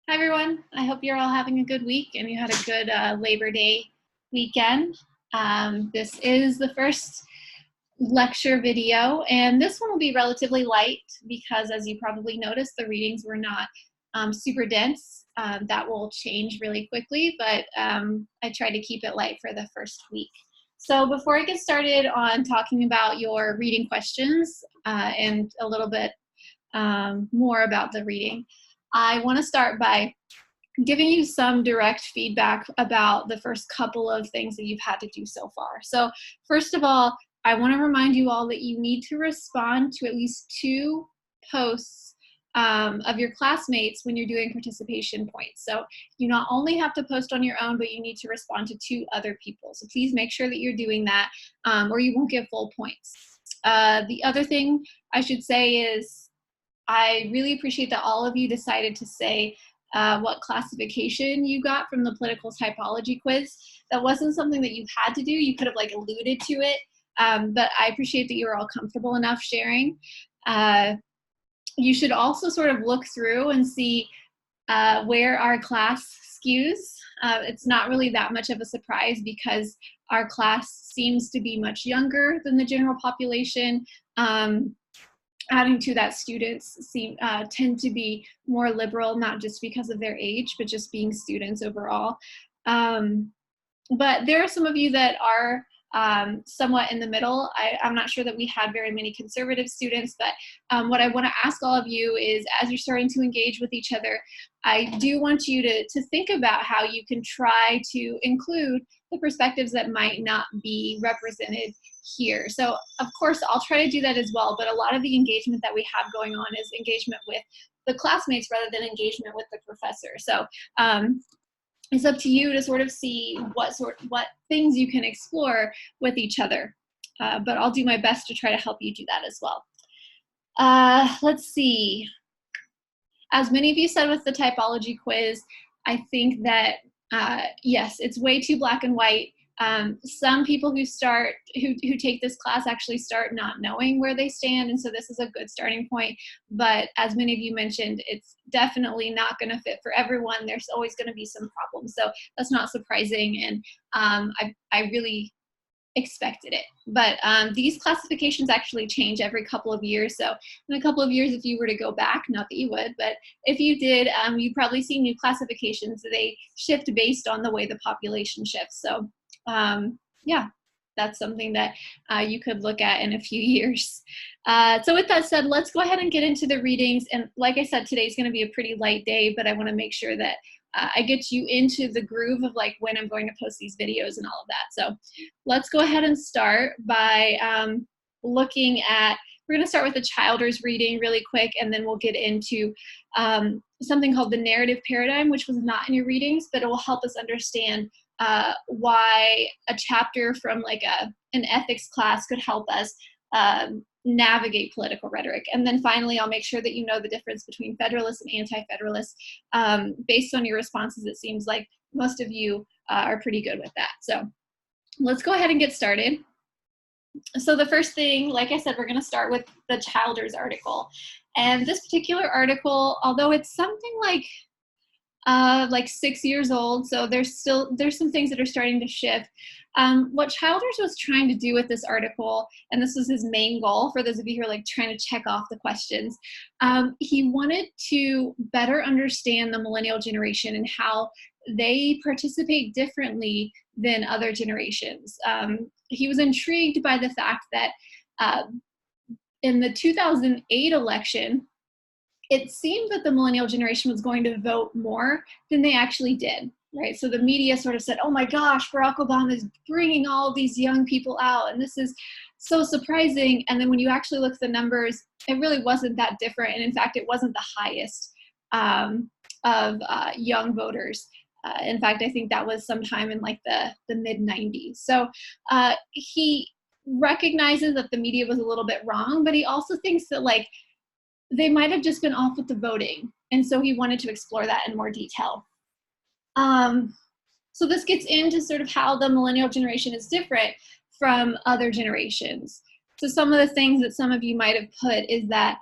Hi, everyone. I hope you're all having a good week and you had a good Labor Day weekend. This is the first lecture video, and this one will be relatively light because, as you probably noticed, the readings were not super dense. That will change really quickly, but I tried to keep it light for the first week. So before I get started on talking about your reading questions and a little bit more about the reading, I want to start by giving you some direct feedback about the first couple of things that you've had to do so far. So first of all, I want to remind you all that you need to respond to at least 2 posts of your classmates when you're doing participation points. So you not only have to post on your own, but you need to respond to 2 other people. So please make sure that you're doing that or you won't get full points. The other thing I should say is I really appreciate that all of you decided to say what classification you got from the political typology quiz. That wasn't something that you had to do. You could have alluded to it, but I appreciate that you were all comfortable enough sharing. You should also sort of look through and see where our class skews. It's not really that much of a surprise because our class seems to be much younger than the general population. Adding to that, students tend to be more liberal, not just because of their age, but just being students overall. But there are some of you that are somewhat in the middle. I'm not sure that we had very many conservative students, but what I want to ask all of you is, as you're starting to engage with each other, I do want you to think about how you can try to include the perspectives that might not be represented here. So of course, I'll try to do that as well, but a lot of the engagement that we have going on is engagement with the classmates rather than engagement with the professor. So it's up to you to sort of see what things you can explore with each other. But I'll do my best to try to help you do that as well. Let's see. As many of you said with the typology quiz, I think that, yes, it's way too black and white. Some people who take this class actually start not knowing where they stand, and so this is a good starting point. But as many of you mentioned, it's definitely not going to fit for everyone. There's always going to be some problems, so that's not surprising, and I really expected it. But these classifications actually change every couple of years. So in a couple of years, if you were to go back, not that you would, but if you did, you'd probably see new classifications. They shift based on the way the population shifts. So yeah, that's something that you could look at in a few years. So with that said, let's go ahead and get into the readings. And like I said, today's going to be a pretty light day, but I want to make sure that I get you into the groove of when I'm going to post these videos and all of that. So let's go ahead and start by looking at, we're going to start with a Childers reading really quick, and then we'll get into something called the narrative paradigm, which was not in your readings, but it will help us understand why a chapter from an ethics class could help us navigate political rhetoric. And then finally, I'll make sure that you know the difference between Federalists and Anti-Federalists. Based on your responses, it seems like most of you are pretty good with that. So let's go ahead and get started. So the first thing, like I said, we're going to start with the Childers article. And this particular article, although it's something like 6 years old, so there's some things that are starting to shift. What Childers was trying to do with this article, and this was his main goal for those of you who are trying to check off the questions, he wanted to better understand the millennial generation and how they participate differently than other generations. He was intrigued by the fact that in the 2008 election, it seemed that the millennial generation was going to vote more than they actually did, right? So the media sort of said, oh my gosh, Barack Obama is bringing all these young people out, and this is so surprising. And then when you actually look at the numbers, it really wasn't that different. And in fact, it wasn't the highest of young voters. In fact, I think that was sometime in the mid-90s. So he recognizes that the media was a little bit wrong, but he also thinks that they might have just been off with the voting. And so he wanted to explore that in more detail. So this gets into sort of how the millennial generation is different from other generations. So some of the things that some of you might have put is that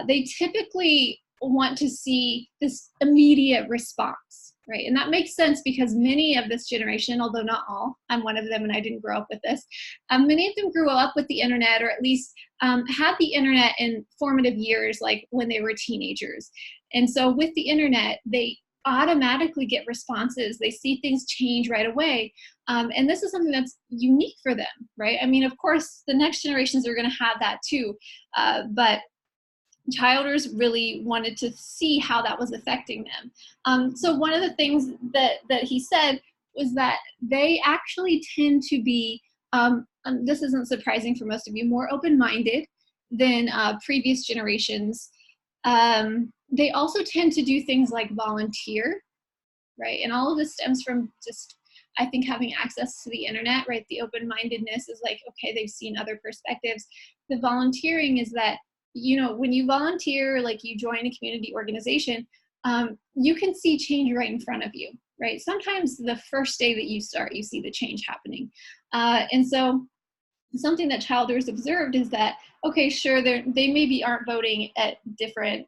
they typically want to see this immediate response, right? And that makes sense because many of this generation, although not all, I'm one of them and I didn't grow up with this, many of them grew up with the internet, or at least had the internet in formative years, like when they were teenagers. And so with the internet, they automatically get responses. They see things change right away. And this is something that's unique for them, right? I mean, of course, the next generations are going to have that too. But Childers really wanted to see how that was affecting them. So one of the things that he said was that they actually tend to be, this isn't surprising for most of you, more open-minded than previous generations. They also tend to do things like volunteer, right? And all of this stems from just, I think, having access to the internet, right? The open-mindedness is like, okay, they've seen other perspectives. The volunteering is that, you know, when you volunteer, like you join a community organization, you can see change right in front of you, right? Sometimes the first day that you start, you see the change happening. And so something that Childers observed is that, okay, sure, they maybe aren't voting at different,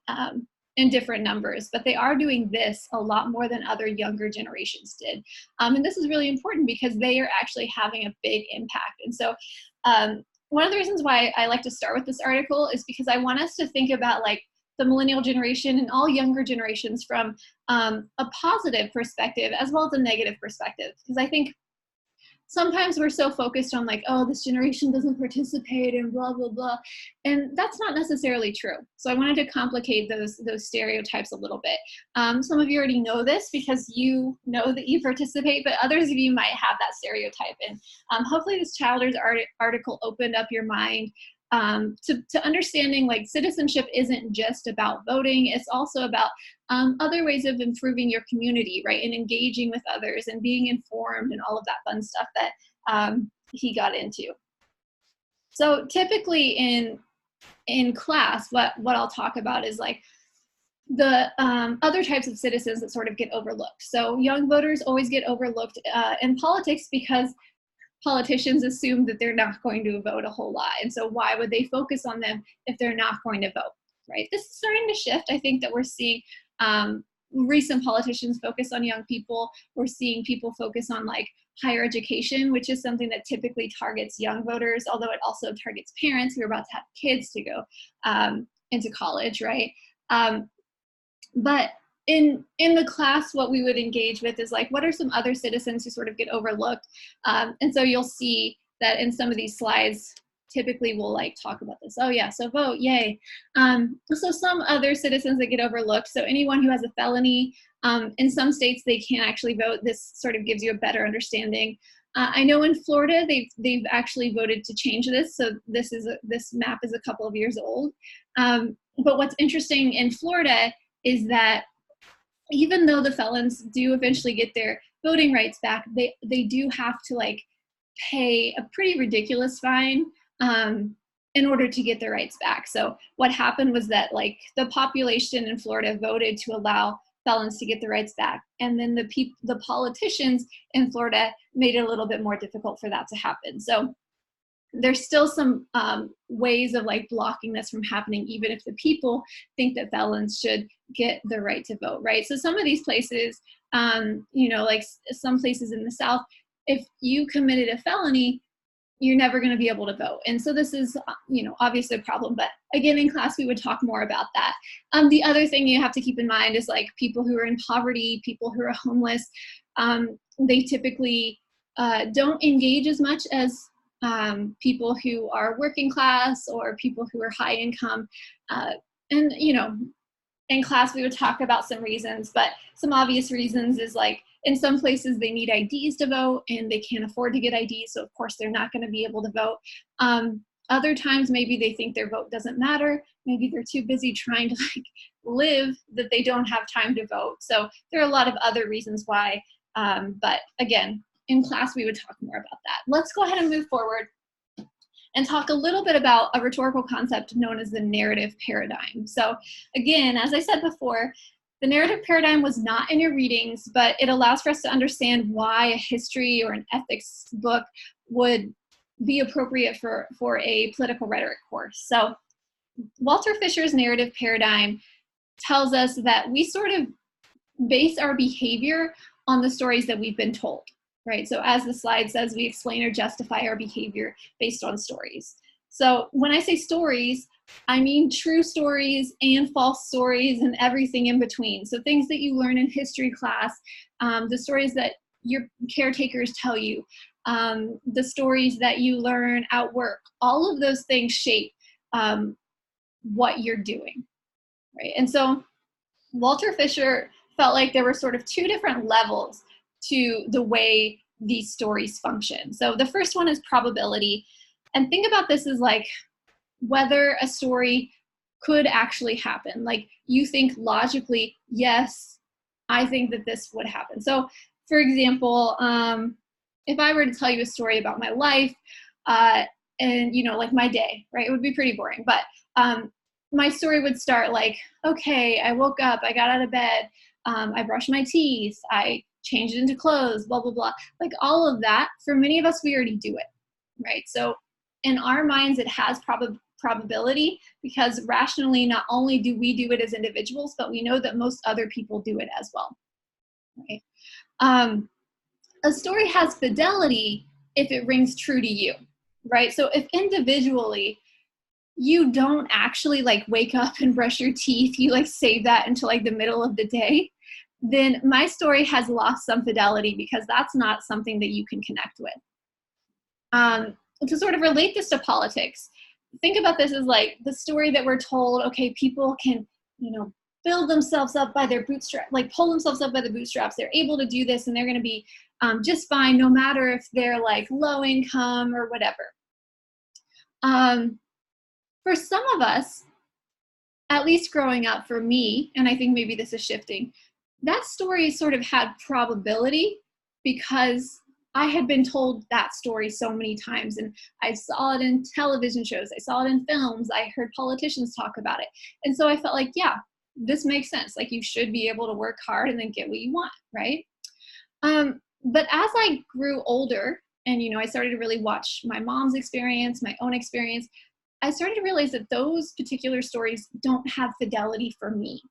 in different numbers, but they are doing this a lot more than other younger generations did. And this is really important because they are actually having a big impact. And so one of the reasons why I like to start with this article is because I want us to think about like the millennial generation and all younger generations from a positive perspective as well as a negative perspective. Because I think sometimes we're so focused on like, oh, this generation doesn't participate and blah, blah, blah. And that's not necessarily true. So I wanted to complicate those stereotypes a little bit. Some of you already know this because you know that you participate, but others of you might have that stereotype. And hopefully this Childers article opened up your mind to understanding like citizenship isn't just about voting, it's also about other ways of improving your community, right? And engaging with others and being informed and all of that fun stuff that he got into. So typically in class, what I'll talk about is like the other types of citizens that sort of get overlooked. So young voters always get overlooked in politics because politicians assume that they're not going to vote a whole lot. And so why would they focus on them if they're not going to vote, right? This is starting to shift. I think that we're seeing recent politicians focus on young people. We're seeing people focus on like higher education, which is something that typically targets young voters, although it also targets parents who are about to have kids to go into college, right? But in the class, what we would engage with is like, what are some other citizens who sort of get overlooked? And so you'll see that in some of these slides, typically we'll like talk about this. Oh yeah, so vote, yay. So some other citizens that get overlooked. So anyone who has a felony, in some states they can't actually vote. This sort of gives you a better understanding. I know in Florida, they've actually voted to change this. So this map is a couple of years old. But what's interesting in Florida is that even though the felons do eventually get their voting rights back, they do have to like pay a pretty ridiculous fine in order to get their rights back. So what happened was that like the population in Florida voted to allow felons to get their rights back, and then the politicians in Florida made it a little bit more difficult for that to happen. So there's still some ways of like blocking this from happening, even if the people think that felons should get the right to vote, right? So some of these places, you know, like some places in the South, if you committed a felony, you're never going to be able to vote. And so this is, you know, obviously a problem, but again, in class, we would talk more about that. The other thing you have to keep in mind is like people who are in poverty, people who are homeless, they typically don't engage as much as people who are working class or people who are high income. And, you know, in class, we would talk about some reasons, but some obvious reasons is like, in some places they need IDs to vote and they can't afford to get IDs. So of course they're not going to be able to vote. Other times, maybe they think their vote doesn't matter. Maybe they're too busy trying to like live that they don't have time to vote. So there are a lot of other reasons why, but again, in class, we would talk more about that. Let's go ahead and move forward and talk a little bit about a rhetorical concept known as the narrative paradigm. So again, as I said before, the narrative paradigm was not in your readings, but it allows for us to understand why a history or an ethics book would be appropriate for a political rhetoric course. So Walter Fisher's narrative paradigm tells us that we sort of base our behavior on the stories that we've been told, right? So as the slide says, we explain or justify our behavior based on stories. So when I say stories, I mean true stories and false stories and everything in between. So things that you learn in history class, the stories that your caretakers tell you, the stories that you learn at work, all of those things shape what you're doing, right? And so Walter Fisher felt like there were sort of two different levels to the way these stories function. So the first one is probability. And think about this as like whether a story could actually happen. Like you think logically, yes, I think that this would happen. So for example, if I were to tell you a story about my life and, you know, like my day, right, it would be pretty boring. But my story would start like, okay, I woke up, I got out of bed, I brushed my teeth, I changed into clothes, blah, blah, blah. Like all of that, for many of us, we already do it, right? So in our minds, it has probability because rationally, not only do we do it as individuals, but we know that most other people do it as well, right? A story has fidelity if it rings true to you, right? So if individually, you don't actually like wake up and brush your teeth, you like save that until like the middle of the day, then my story has lost some fidelity because that's not something that you can connect with. To sort of relate this to politics, think about this as like the story that we're told, okay, people can, you know, build themselves up by their bootstraps, like pull themselves up by the bootstraps. They're able to do this and they're going to be just fine no matter if they're like low income or whatever. For some of us, at least growing up for me, and I think maybe this is shifting, that story sort of had probability because I had been told that story so many times and I saw it in television shows, I saw it in films, I heard politicians talk about it. And so I felt like, yeah, this makes sense. Like you should be able to work hard and then get what you want, right? But as I grew older and, you know, I started to really watch my mom's experience, my own experience, I started to realize that those particular stories don't have fidelity for me,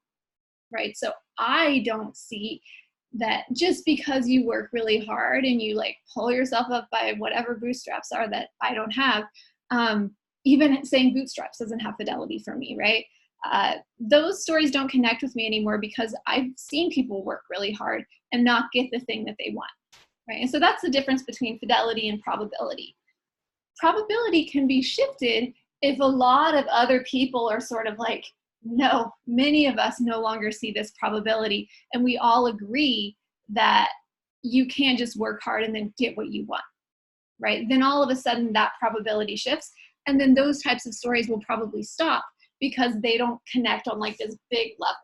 right? So I don't see that just because you work really hard and you like pull yourself up by whatever bootstraps are that I don't have, even saying bootstraps doesn't have fidelity for me, right? Those stories don't connect with me anymore because I've seen people work really hard and not get the thing that they want, right? And so that's the difference between fidelity and probability. Probability can be shifted if a lot of other people are sort of like, no, many of us no longer see this probability, and we all agree that you can't just work hard and then get what you want, right? Then all of a sudden that probability shifts, and then those types of stories will probably stop because they don't connect on like this big level.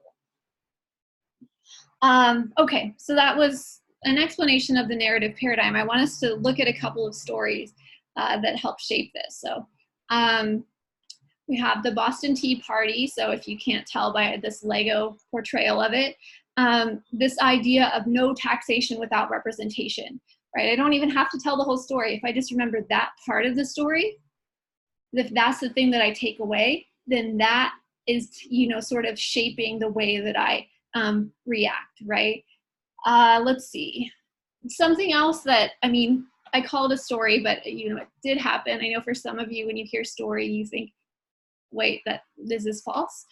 Okay, so that was an explanation of the narrative paradigm. I want us to look at a couple of stories that help shape this. So we have the Boston Tea Party. So if you can't tell by this Lego portrayal of it, this idea of no taxation without representation, right? I don't even have to tell the whole story. If I just remember that part of the story, if that's the thing that I take away, then that is, you know, sort of shaping the way that I react, right? Let's see. Something else that, I mean, I call it a story, but, you know, it did happen. I know for some of you, when you hear story, you think, wait, that this is false.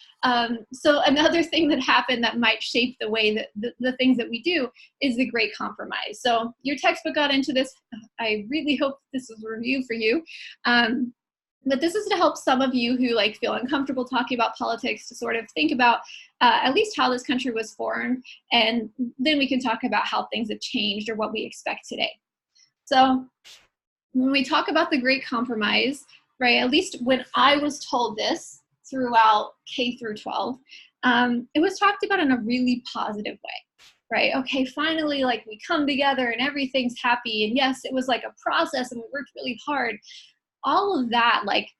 So another thing that happened that might shape the way that the things that we do is the Great Compromise. So your textbook got into this. I really hope this is a review for you. But this is to help some of you who like feel uncomfortable talking about politics to sort of think about at least how this country was formed, and then we can talk about how things have changed or what we expect today. So when we talk about the Great Compromise, right, at least when I was told this throughout K through 12, it was talked about in a really positive way, right? Okay, finally, like we come together and everything's happy. And yes, it was like a process and we worked really hard. All of that like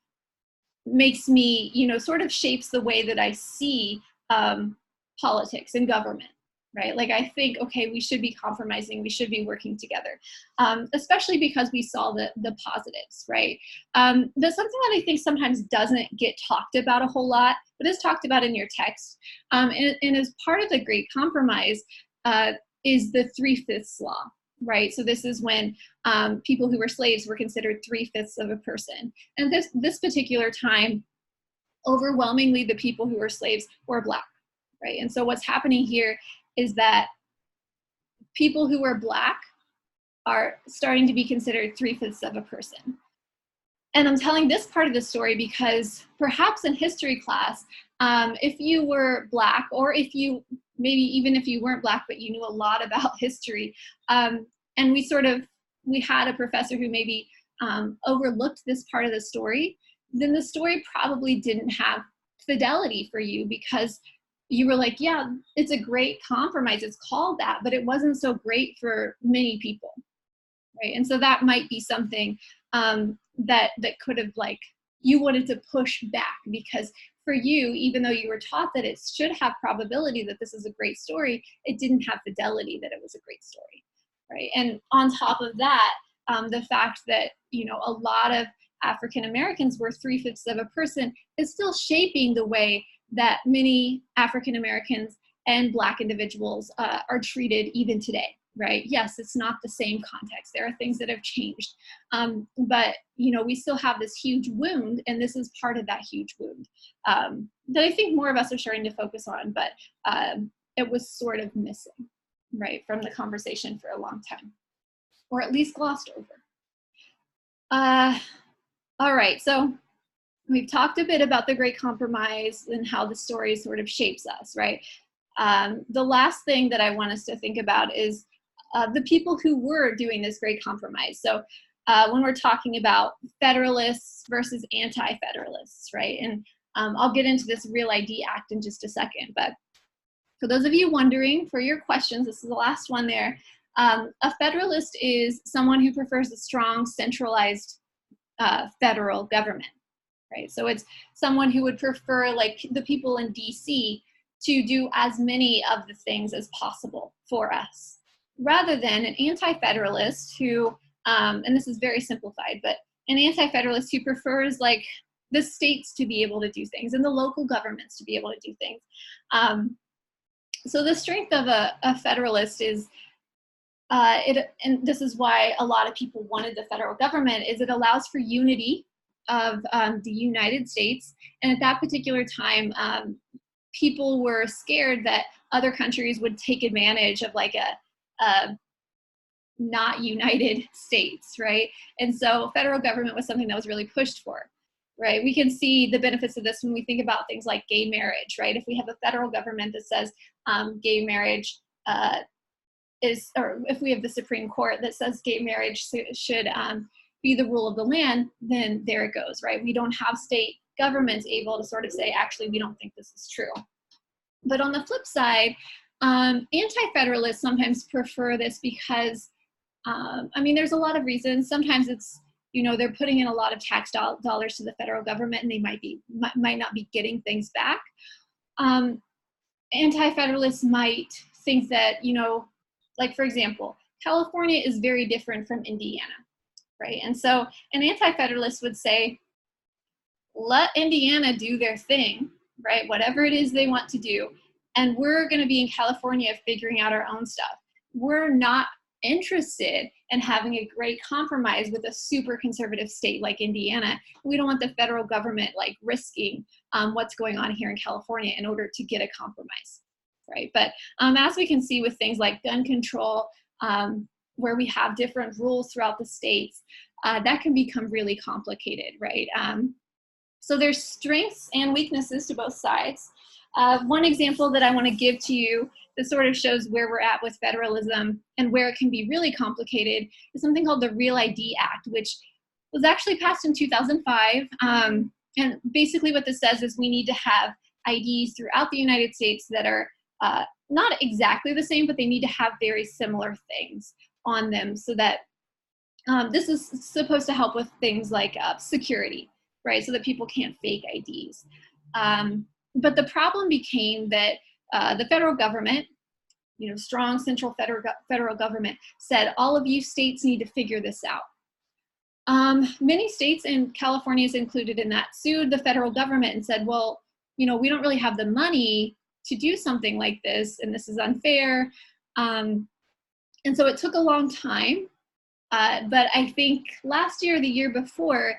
makes me, you know, sort of shapes the way that I see politics and government, right? Like I think, okay, we should be compromising, we should be working together, especially because we saw the positives, right? There's something that I think sometimes doesn't get talked about a whole lot, but is talked about in your text, and as part of the Great Compromise is the 3/5 law, right? So this is when people who were slaves were considered 3/5 of a person, and this particular time, overwhelmingly the people who were slaves were Black, right? And so what's happening here is that people who are Black are starting to be considered 3/5 of a person. And I'm telling this part of the story because perhaps in history class, if you were Black, or if you, maybe even if you weren't Black, but you knew a lot about history, and we had a professor who maybe overlooked this part of the story, then the story probably didn't have fidelity for you, because you were like, yeah, it's a great compromise, it's called that, but it wasn't so great for many people, right? And so that might be something that could have, like, you wanted to push back, because for you, even though you were taught that it should have probability that this is a great story, it didn't have fidelity that it was a great story, right? And on top of that, the fact that, you know, a lot of African Americans were 3/5 of a person is still shaping the way that many African Americans and Black individuals are treated even today, right? Yes, it's not the same context. There are things that have changed, but you know, we still have this huge wound, and this is part of that huge wound that I think more of us are starting to focus on, but it was sort of missing, right, from the conversation for a long time, or at least glossed over. All right, so we've talked a bit about the Great Compromise and how the story sort of shapes us, right? The last thing that I want us to think about is the people who were doing this Great Compromise. So when we're talking about Federalists versus Anti-Federalists, right? And I'll get into this Real ID Act in just a second, but for those of you wondering, for your questions, this is the last one there. A Federalist is someone who prefers a strong, centralized federal government, right? So it's someone who would prefer, like, the people in DC to do as many of the things as possible for us, rather than an anti-federalist who, and this is very simplified, but an anti-federalist who prefers, like, the states to be able to do things and the local governments to be able to do things. So the strength of a federalist is, and this is why a lot of people wanted the federal government, is it allows for unity of the United States. And at that particular time, people were scared that other countries would take advantage of, like, a not united states, right? And so federal government was something that was really pushed for, right? We can see the benefits of this when we think about things like gay marriage, right? If we have a federal government that says gay marriage or if we have the Supreme Court that says gay marriage should be the rule of the land, then there it goes, right? We don't have state governments able to sort of say, actually, we don't think this is true. But on the flip side, anti-federalists sometimes prefer this because, I mean, there's a lot of reasons. Sometimes it's, you know, they're putting in a lot of tax dollars to the federal government, and they might not be getting things back. Anti-federalists might think that, you know, like, for example, California is very different from Indiana, right? And so an anti-federalist would say, let Indiana do their thing, right? Whatever it is they want to do. And we're going to be in California figuring out our own stuff. We're not interested in having a great compromise with a super conservative state like Indiana. We don't want the federal government, like, risking what's going on here in California in order to get a compromise, right? But as we can see with things like gun control, where we have different rules throughout the states, that can become really complicated, right? So there's strengths and weaknesses to both sides. One example that I want to give to you that sort of shows where we're at with federalism and where it can be really complicated is something called the Real ID Act, which was actually passed in 2005. And basically what this says is we need to have IDs throughout the United States that are not exactly the same, but they need to have very similar things on them, so that this is supposed to help with things like security, right? So that people can't fake IDs. But the problem became that the federal government strong central federal government said, all of you states need to figure this out. Many states, and California is included in that, sued the federal government and said, well, we don't really have the money to do something like this, and this is unfair. And so it took a long time, but I think last year or the year before,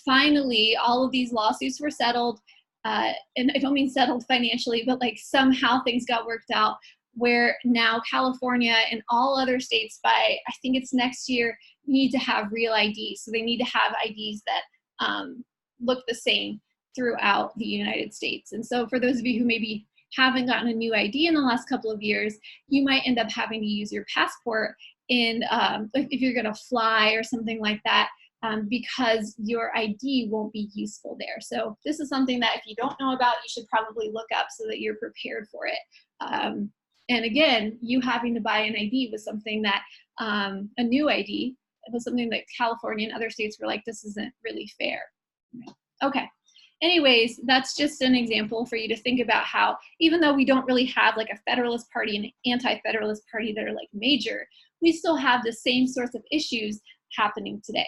finally all of these lawsuits were settled, and I don't mean settled financially, but like somehow things got worked out, where now California and all other states by, I think it's next year, need to have real IDs. So they need to have IDs that look the same throughout the United States. And so for those of you who maybe haven't gotten a new ID in the last couple of years, you might end up having to use your passport if you're gonna fly or something like that, because your ID won't be useful there. So this is something that if you don't know about, you should probably look up so that you're prepared for it. And again, you having to buy an ID was something that, a new ID, was something that California and other states were like, this isn't really fair. Okay. Anyways, that's just an example for you to think about how, even though we don't really have like a Federalist Party and an anti-Federalist Party that are like major, we still have the same sorts of issues happening today.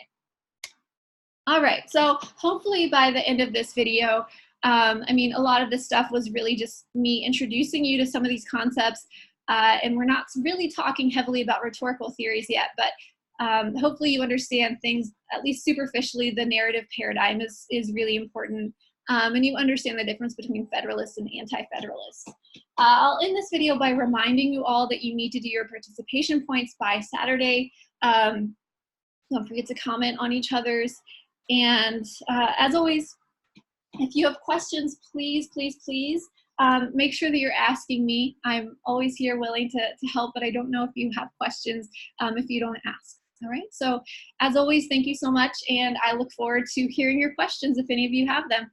All right, so hopefully by the end of this video, I mean, a lot of this stuff was really just me introducing you to some of these concepts, and we're not really talking heavily about rhetorical theories yet, but hopefully you understand things, at least superficially. The narrative paradigm is really important, and you understand the difference between Federalists and anti-Federalists. I'll end this video by reminding you all that you need to do your participation points by Saturday. Don't forget to comment on each other's. And as always, if you have questions, please, please, please make sure that you're asking me. I'm always here willing to help, but I don't know if you have questions if you don't ask. All right, so as always, thank you so much, and I look forward to hearing your questions if any of you have them.